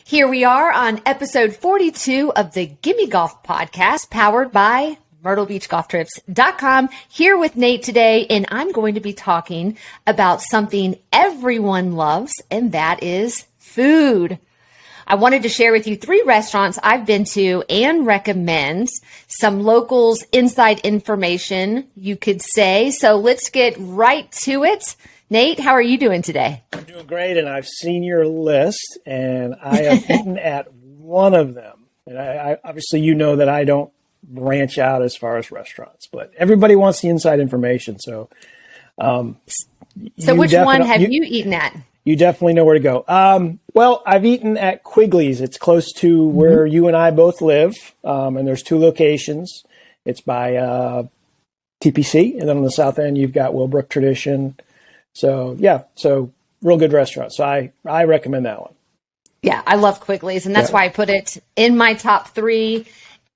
Here we are on episode 42 of the Gimme Golf podcast, powered by MyrtleBeachGolfTrips.com. Here with Nate today, and I'm going to be talking about something everyone loves, and that is food. I wanted to share with you 3 restaurants I've been to and recommend some locals inside information, you could say. So let's get right to it. Nate, how are you doing today? I'm doing great, and I've seen your list, and I have eaten at one of them. And I obviously, you know that I don't branch out as far as restaurants, but everybody wants the inside information. So which one have you eaten at? You definitely know where to go. Well, I've eaten at Quigley's. It's close to where you and I both live, and there's 2 locations. It's by TPC, and then on the south end, you've got Willbrook Tradition. So, real good restaurant. So I recommend that one. Yeah, I love Quigley's, and that's why I put it in my top 3.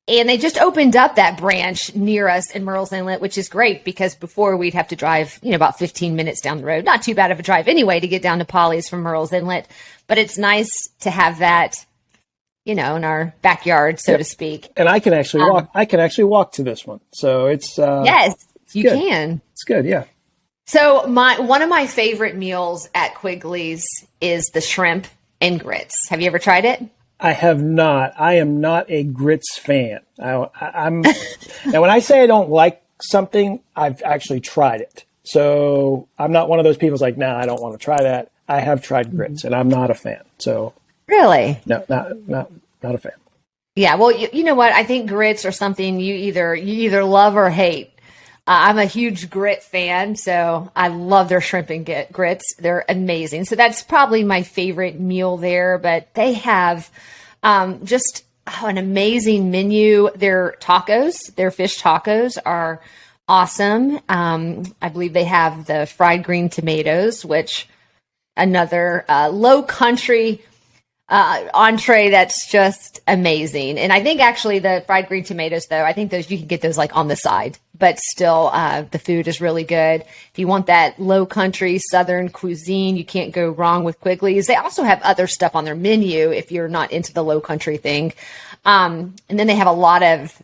And they just opened up that branch near us in Murrells Inlet, which is great because before we'd have to drive, about 15 minutes down the road. Not too bad of a drive anyway to get down to Polly's from Murrells Inlet. But it's nice to have that, in our backyard, so to speak. And I can actually walk. I can actually walk to this one. So it's yes, you good. can. It's good, yeah. So one of my favorite meals at Quigley's is the shrimp and grits. Have you ever tried it? I have not. I am not a grits fan. I'm now when I say I don't like something, I've actually tried it. So I'm not one of those people who's like, nah, I don't want to try that. I have tried grits, and I'm not a fan. So really, no, not a fan. Yeah, well, you know what? I think grits are something you either love or hate. I'm a huge grit fan, so I love their shrimp and grits. They're amazing. So that's probably my favorite meal there, but they have just an amazing menu. Their tacos, their fish tacos are awesome. I believe they have the fried green tomatoes, which another low country entree that's just amazing. And I think actually the fried green tomatoes, though, I think those you can get those like on the side, but still the food is really good. If you want that low country southern cuisine, you can't go wrong with Quigley's. They also have other stuff on their menu if you're not into the low country thing. And then they have a lot of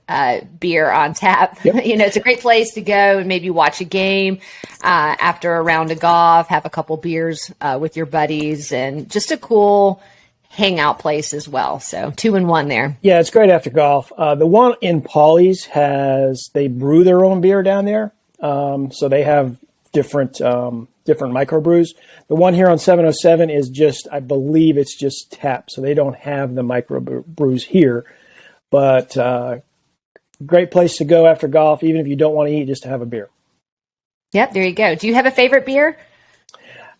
beer on tap. Yep. It's a great place to go and maybe watch a game after a round of golf, have a couple beers with your buddies, and just a cool hangout place as well. So 2 in 1 there. Yeah, it's great after golf. The one in Polly's they brew their own beer down there. So they have different microbrews. The one here on 707 is I believe it's just tap. So they don't have the microbrews here, but great place to go after golf, even if you don't want to eat, just to have a beer. Yep. There you go. Do you have a favorite beer?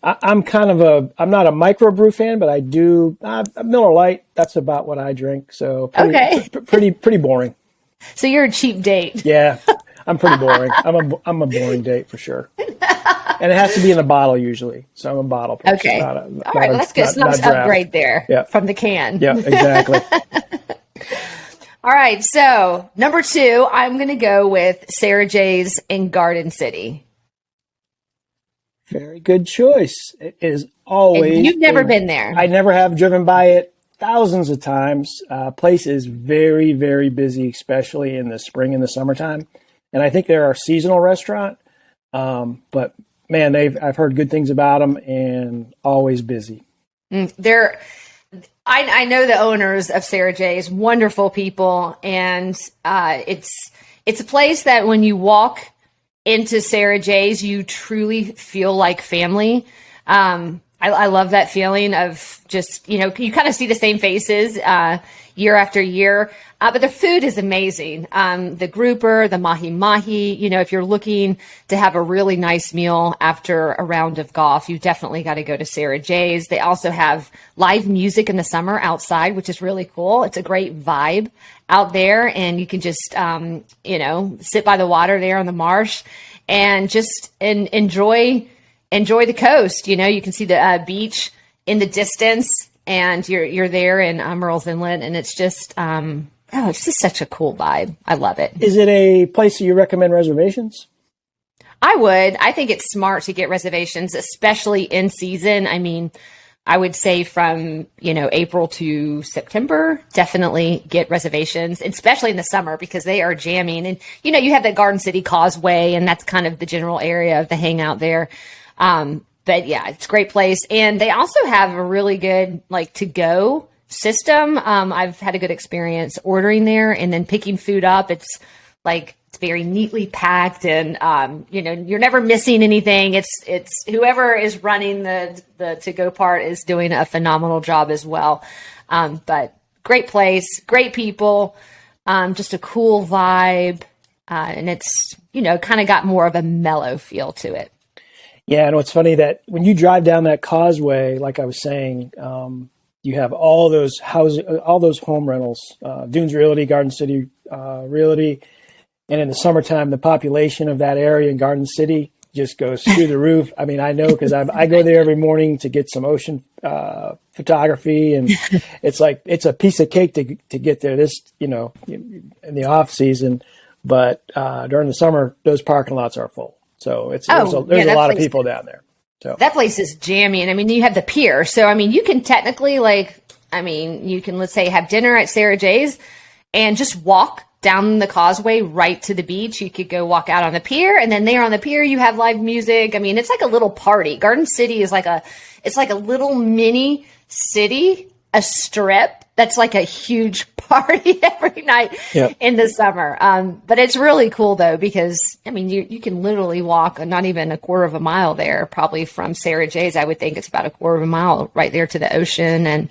I'm I'm not a microbrew fan, but I do Miller Lite. That's about what I drink. So pretty boring. So you're a cheap date. Yeah, I'm pretty boring. I'm a boring date for sure. And it has to be in a bottle usually. So I'm a bottle person. Okay. All right, well, that's good. It's not upgrade there from the can. Yeah, exactly. All right. So number 2, I'm going to go with Sarah J's in Garden City. Very good choice. It is always. And you've never been there. I never have, driven by it thousands of times. Place is very, very busy, especially in the spring and the summertime. And I think they're our seasonal restaurant. But man, I've heard good things about them, and always busy. I know the owners of Sarah J's, wonderful people, and it's a place that when you walk into Sarah J's, you truly feel like family. I love that feeling of just, you kind of see the same faces year after year. But the food is amazing. The grouper, the mahi-mahi, if you're looking to have a really nice meal after a round of golf, you definitely got to go to Sarah J's. They also have live music in the summer outside, which is really cool. It's a great vibe out there, and you can just, sit by the water there on the marsh and just enjoy the coast. You can see the beach in the distance, and you're there in Murrells Inlet, and it's just it's just such a cool vibe. I love it. Is it a place that you recommend reservations? I would. I think it's smart to get reservations, especially in season. I mean, I would say from, April to September, definitely get reservations, especially in the summer because they are jamming. And, you have the Garden City Causeway, and that's kind of the general area of the hangout there. But yeah, it's a great place. And they also have a really good to go system. I've had a good experience ordering there and then picking food up. It's very neatly packed, and you're never missing anything. It's whoever is running the to go part is doing a phenomenal job as well. But great place, great people, just a cool vibe, and it's kind of got more of a mellow feel to it. Yeah, and what's funny that when you drive down that causeway, like I was saying, you have all those home rentals, Dunes Realty, Garden City Realty. And in the summertime, the population of that area in Garden City just goes through the roof. I mean, I know because I go there every morning to get some ocean photography, and it's a piece of cake to get there. In the off season, but during the summer, those parking lots are full. So there's a lot of people down there. So that place is jammy, and I mean, you have the pier, so I mean, you can technically you can, let's say, have dinner at Sarah J's and just walk down the causeway right to the beach. You could go walk out on the pier, and then there on the pier you have live music. I mean, it's like a little party. Garden City is like a little mini city, a strip that's like a huge party every night in the summer. But it's really cool though, because I mean, you can literally walk not even a quarter of a mile there, probably from Sarah J's. I would think it's about a quarter of a mile right there to the ocean, and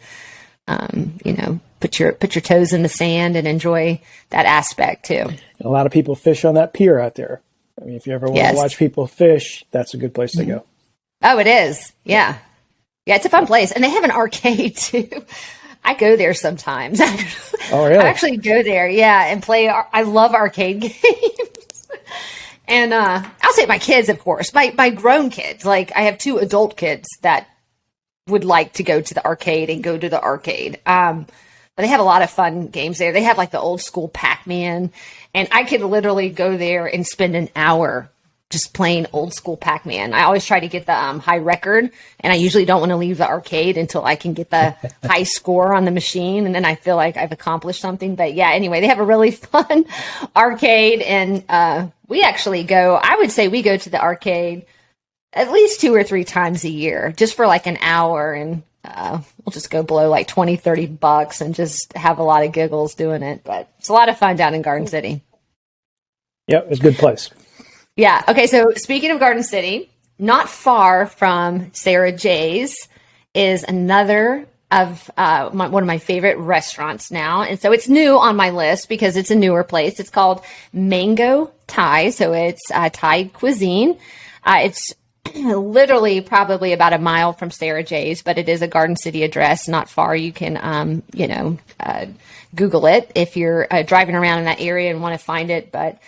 put your toes in the sand and enjoy that aspect too. A lot of people fish on that pier out there. I mean, if you ever want to watch people fish, that's a good place to go. Oh, it is. Yeah. Yeah, it's a fun place. And they have an arcade too. I go there sometimes. Oh, really? I actually go there, and play. I love arcade games. And I'll say my kids, of course, my grown kids. Like I have 2 adult kids that would like to go to the arcade and go to the arcade. But they have a lot of fun games there. They have the old school Pac-Man, and I could literally go there and spend an hour just playing old school Pac-Man. I always try to get the high record, and I usually don't want to leave the arcade until I can get the high score on the machine, and then I feel like I've accomplished something. But yeah, anyway, they have a really fun arcade, and we actually I would say we go to the arcade at least 2 or 3 times a year, just for an hour, and we'll just go blow $20-$30 and just have a lot of giggles doing it. But it's a lot of fun down in Garden City. Yep, it's a good place. Yeah. Okay. So speaking of Garden City, not far from Sarah J's is another of one of my favorite restaurants now. And so it's new on my list because it's a newer place. It's called Mango Thai. So it's Thai cuisine. It's literally probably about a mile from Sarah J's, but it is a Garden City address, not far. You can, Google it if you're driving around in that area and want to find it. But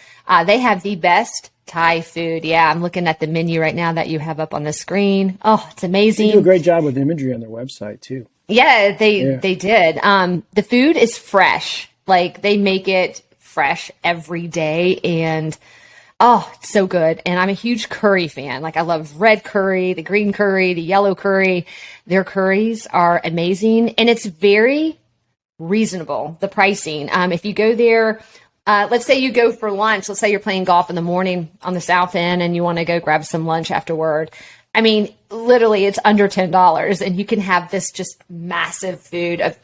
they have the best Thai food. Yeah, I'm looking at the menu right now that you have up on the screen. Oh, it's amazing. They do a great job with imagery on their website too. Yeah, they did. The food is fresh. They make it fresh every day, and oh, it's so good. And I'm a huge curry fan. I love red curry, the green curry, the yellow curry. Their curries are amazing, and it's very reasonable, the pricing. If you go there, let's say you go for lunch. Let's say you're playing golf in the morning on the South End and you want to go grab some lunch afterward. I mean, literally it's under $10, and you can have this just massive food of,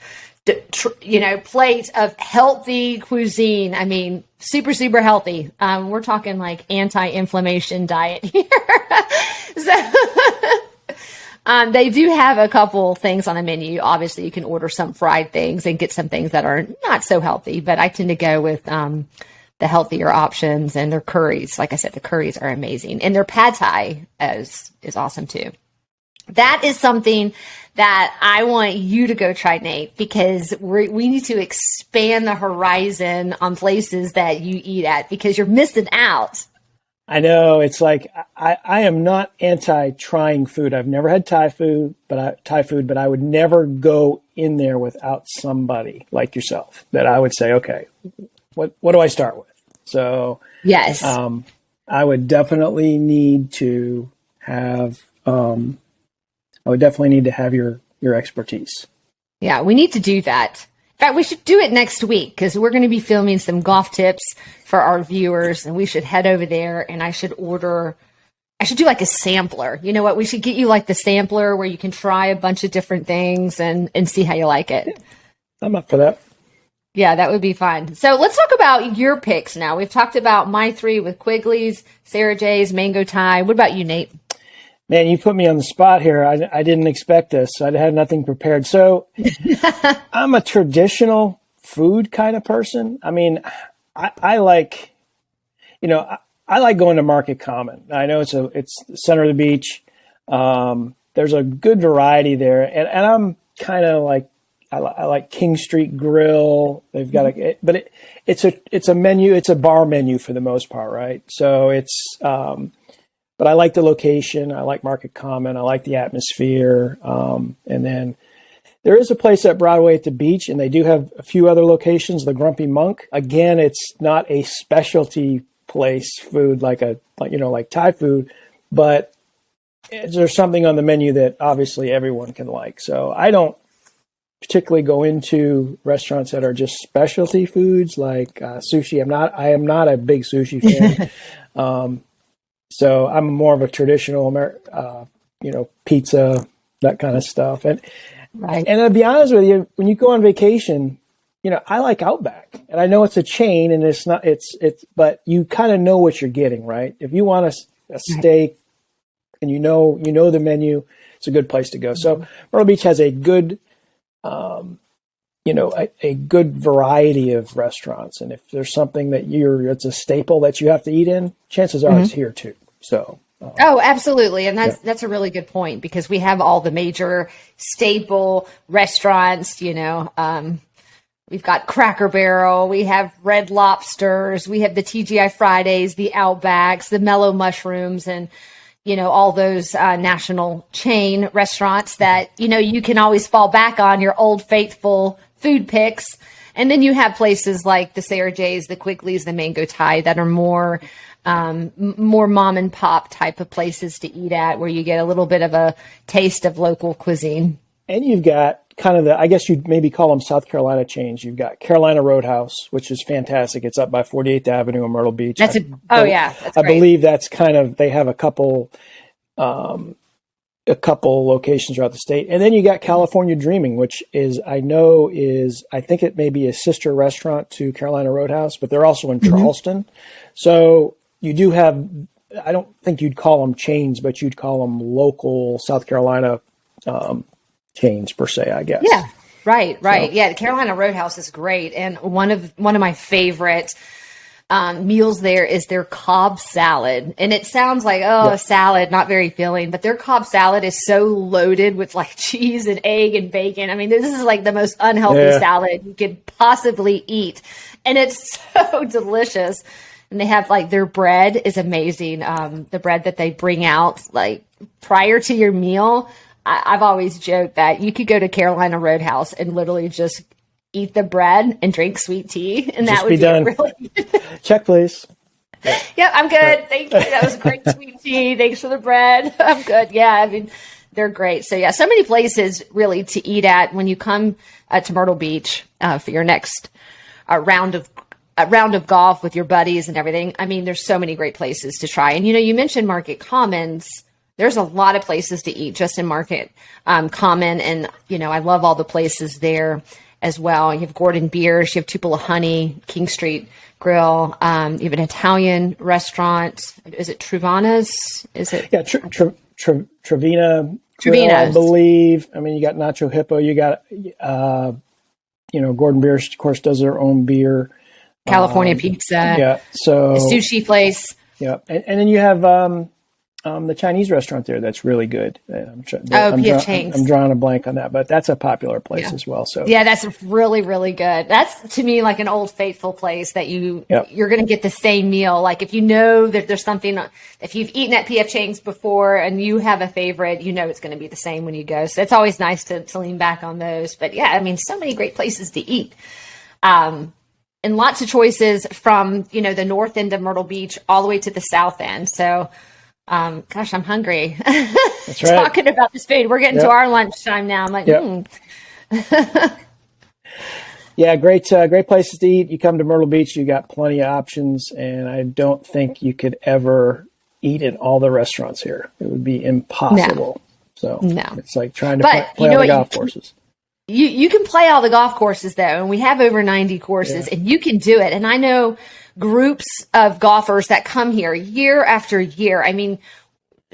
plate of healthy cuisine. I mean, super, super healthy. We're talking anti-inflammation diet here. So they do have a couple things on the menu. Obviously, you can order some fried things and get some things that are not so healthy, but I tend to go with the healthier options, and their curries. Like I said, the curries are amazing, and their pad thai is awesome too. That is something that I want you to go try, Nate, because we need to expand the horizon on places that you eat at, because you're missing out. I know. It's I am not anti-trying food. I've never had Thai food, but I would never go in there without somebody like yourself that I would say, okay, what do I start with? So yes, I would definitely need to have your your expertise. Yeah, we need to do that. In fact, we should do it next week because we're going to be filming some golf tips for our viewers, and we should head over there and I should do like a sampler. You know what? We should get you like the sampler where you can try a bunch of different things and see how you like it. I'm up for that. Yeah, that would be fun. So let's talk about your picks now. We've talked about my 3 with Quigley's, Sarah J's, Mango Thai. What about you, Nate? Man, you put me on the spot here. I didn't expect this. I had nothing prepared. So I'm a traditional food kind of person. I mean, I like, I like going to Market Common. I know it's the center of the beach. There's a good variety there. And I'm kind of like, I like King Street Grill. They've got it's a menu. It's a bar menu for the most part. Right. So but I like the location. I like Market Common. I like the atmosphere. And then there is a place at Broadway at the beach, and they do have a few other locations. The Grumpy Monk. Again, it's not a specialty place food like Thai food, but there's something on the menu that obviously everyone can like. So I don't particularly go into restaurants that are just specialty foods like sushi. I am not a big sushi fan. So I'm more of a traditional, pizza, that kind of stuff. And right. And to be honest with you, when you go on vacation, I like Outback, and I know it's a chain, and but you kind of know what you're getting, right? If you want a steak, and you know the menu, it's a good place to go. So Myrtle Beach has a good, a good variety of restaurants, and if there's something that it's a staple that you have to eat in, chances are it's here too. So. Oh, absolutely. And that's a really good point because we have all the major staple restaurants, we've got Cracker Barrel, we have Red Lobsters, we have the TGI Fridays, the Outbacks, the Mellow Mushrooms, and, all those national chain restaurants that, you can always fall back on your old faithful food picks. And then you have places like the Sarah J's, the Quigley's, the Mango Thai that are more mom and pop type of places to eat at where you get a little bit of a taste of local cuisine. And you've got kind of I guess you'd maybe call them South Carolina chains. You've got Carolina Roadhouse, which is fantastic. It's up by 48th Avenue in Myrtle Beach. That's I believe that's they have a couple locations throughout the state. And then you got California Dreaming, which I think it may be a sister restaurant to Carolina Roadhouse, but they're also in Charleston. So you do have, I don't think you'd call them chains, but you'd call them local South Carolina chains per se, I guess. Yeah, right. So. Yeah, the Carolina Roadhouse is great. And one of my favorite meals there is their Cobb salad. And it sounds like, a salad, not very filling, but their Cobb salad is so loaded with like cheese and egg and bacon. I mean, this is like the most unhealthy salad you could possibly eat. And it's so delicious. And they have like their bread is amazing. The bread that they bring out like prior to your meal. I've always joked that you could go to Carolina Roadhouse and literally just eat the bread and drink sweet tea. And that would be done. Really Check, please. Yep, I'm good. Thank you. That was great sweet tea. Thanks for the bread. I'm good. Yeah, I mean, they're great. So yeah, so many places really to eat at when you come to Myrtle Beach for your next round of golf with your buddies and everything. I mean, there's so many great places to try. And, you mentioned Market Commons. There's a lot of places to eat just in Market Common. And, I love all the places there as well. You have Gordon Beers, you have Tupelo Honey, King Street Grill. You have an Italian restaurant. Is it Truvana's? Is it? Yeah, Trevina, I believe. I mean, you got Nacho Hippo. You got, Gordon Beers, of course, does their own beer. California Pizza. Yeah. So the sushi place. Yeah. And then you have the Chinese restaurant there that's really good. I'm drawing a blank on that, but that's a popular place as well. So yeah, that's really, really good. That's to me like an old faithful place that you're going to get the same meal. Like if you know that there's something, if you've eaten at PF Chang's before and you have a favorite, it's going to be the same when you go. So it's always nice to lean back on those. But yeah, I mean, so many great places to eat. And lots of choices from, the north end of Myrtle Beach all the way to the south end. So Gosh, I'm hungry. That's right. Talking about this food. We're getting to our lunchtime now. I'm like, Yeah, great places to eat. You come to Myrtle Beach, you got plenty of options, and I don't think you could ever eat in all the restaurants here. It would be impossible. So it's like trying to play on the golf courses. You can play all the golf courses though, and we have over 90 courses, and you can do it. And I know groups of golfers that come here year after year. I mean,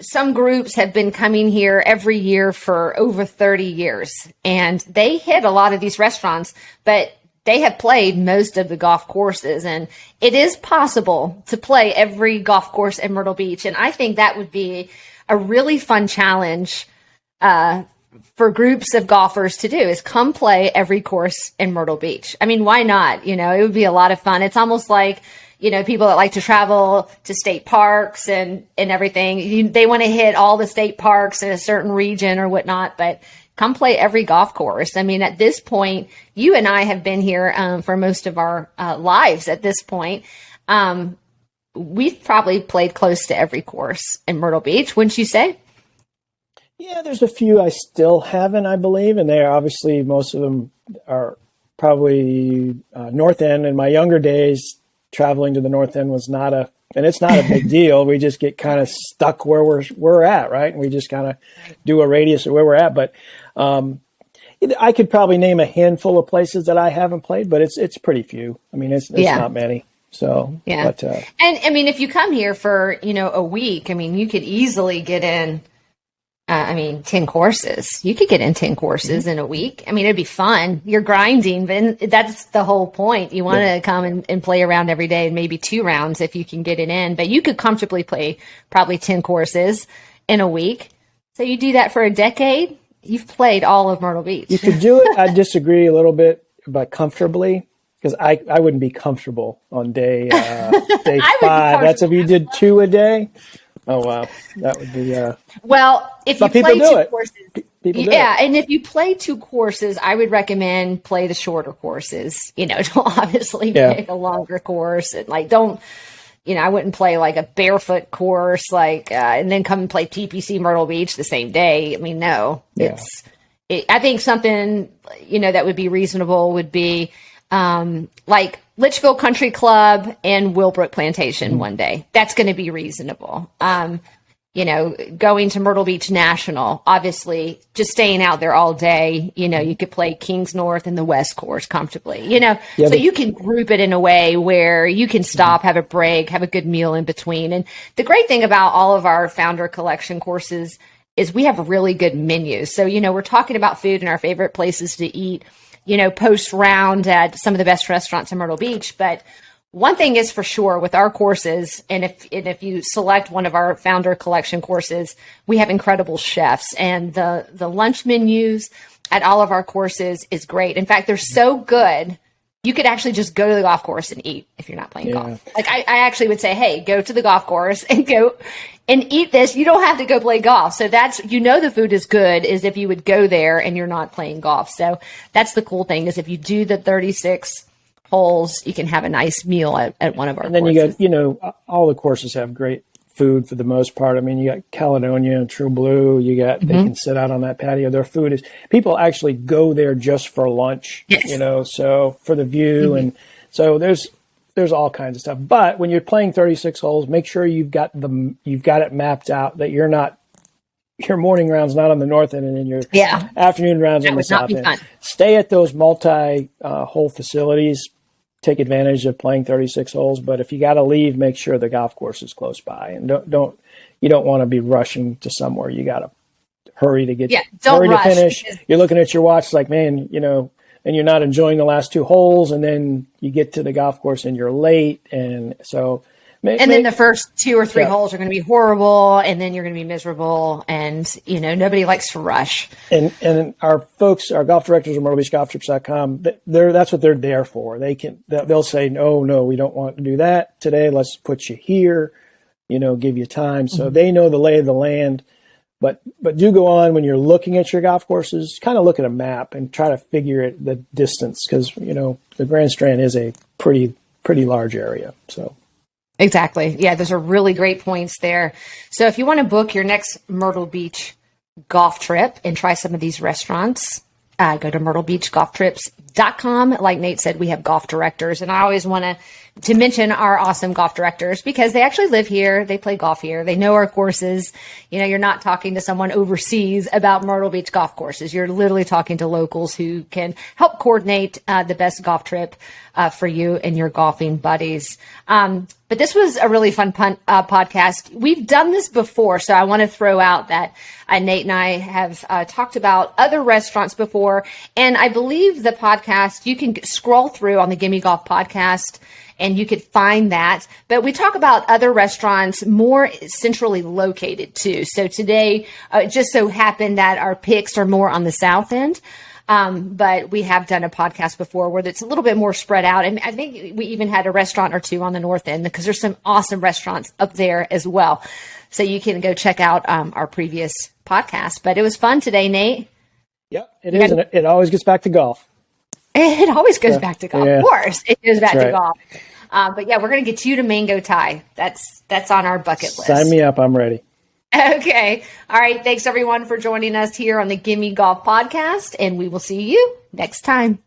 some groups have been coming here every year for over 30 years, and they hit a lot of these restaurants, but they have played most of the golf courses, and it is possible to play every golf course in Myrtle Beach. And I think that would be a really fun challenge for groups of golfers to do, is come play every course in Myrtle Beach. I mean, why not? You know, it would be a lot of fun. It's almost like, you know, people that like to travel to state parks and everything, they want to hit all the state parks in a certain region or whatnot, but come play every golf course. I mean, at this point, you and I have been here for most of our lives at this point. We've probably played close to every course in Myrtle Beach, wouldn't you say? Yeah, there's a few I still haven't, I believe, and they're obviously, most of them are probably North End. In my younger days, traveling to the North End was and it's not a big deal. We just get kind of stuck where we're at, right? And we just kind of do a radius of where we're at. But I could probably name a handful of places that I haven't played, but it's pretty few. I mean, it's not many. So, but, and I mean, if you come here for, you know, a week, I mean, you could easily get in, 10 courses. You could get in 10 courses in a week. I mean, it'd be fun. You're grinding, but that's the whole point. You want to come and play around every day, and maybe 2 rounds if you can get it in. But you could comfortably play probably 10 courses in a week. So you do that for a decade, you've played all of Myrtle Beach. You could do it. I disagree a little bit about comfortably, because I wouldn't be comfortable on day 5. That's if you did 2 a day. Oh, wow. That would be... Well, if you play 2 courses... People do it. And if you play 2 courses, I would recommend play the shorter courses. You know, don't obviously pick a longer course. And don't... You know, I wouldn't play like a barefoot course, and then come and play TPC Myrtle Beach the same day. I mean, no. I think something, you know, that would be reasonable would be like Litchfield Country Club and Willbrook Plantation one day. That's going to be reasonable. You know, going to Myrtle Beach National, obviously just staying out there all day, you know, you could play Kings North and the West course comfortably, you know, so you can group it in a way where you can stop, have a break, have a good meal in between. And the great thing about all of our Founder Collection courses is we have really good menus. So, you know, we're talking about food and our favorite places to eat, you know, post round at some of the best restaurants in Myrtle Beach. But one thing is for sure with our courses, and if you select one of our Founder Collection courses, we have incredible chefs, and the lunch menus at all of our courses is great. In fact, they're so good, you could actually just go to the golf course and eat if you're not playing golf. Like I actually would say, hey, go to the golf course and go and eat this. You don't have to go play golf. So that's, you know, the food is good is if you would go there and you're not playing golf. So that's the cool thing, is if you do the 36 holes, you can have a nice meal at one of our courses. And then you got, you know, all the courses have great food for the most part. I mean, you got Caledonia and True Blue. You got, they can sit out on that patio. Their food is, people actually go there just for lunch, you know, so for the view. And so there's all kinds of stuff. But when you're playing 36 holes, make sure you've got it mapped out, that you're not, your morning round's not on the north end and then your afternoon round's on the south end. Stay at those multi-hole facilities. Take advantage of playing 36 holes, but if you got to leave, make sure the golf course is close by, and you don't want to be rushing to somewhere. You got to hurry to to finish. You're looking at your watch like, man, you know, and you're not enjoying the last 2 holes, and then you get to the golf course and you're late, and so. Then the first 2 or 3 holes are going to be horrible, and then you're going to be miserable, and you know nobody likes to rush. And our folks, our golf directors at MyrtleBeachGolfTrips.com, that's what they're there for. They'll say, no, we don't want to do that today. Let's put you here, you know, give you time. So they know the lay of the land. But do go on when you're looking at your golf courses, kind of look at a map and try to figure the distance, because you know the Grand Strand is a pretty large area. So. Exactly. Yeah, those are really great points there. So if you want to book your next Myrtle Beach golf trip and try some of these restaurants, go to myrtlebeachgolftrips.com. Like Nate said, we have golf directors, and I always want to mention our awesome golf directors because they actually live here. They play golf here. They know our courses. You know, you're not talking to someone overseas about Myrtle Beach golf courses. You're literally talking to locals who can help coordinate the best golf trip for you and your golfing buddies. But this was a really fun podcast. We've done this before, so I want to throw out that Nate and I have talked about other restaurants before, and I believe the podcast, you can scroll through on the Gimme Golf podcast, and you could find that. But we talk about other restaurants more centrally located, too. So today, it just so happened that our picks are more on the south end. But we have done a podcast before where it's a little bit more spread out. And I think we even had a restaurant or two on the north end because there's some awesome restaurants up there as well. So you can go check out our previous podcast. But it was fun today, Nate. Yep, it is. And it always gets back to golf. It always goes back to golf. Yeah. Of course, it goes back That's to right. golf. But yeah, we're going to get you to Mango Thai. That's on our bucket list. Sign me up. I'm ready. Okay. All right. Thanks everyone for joining us here on the Gimme Golf podcast, and we will see you next time.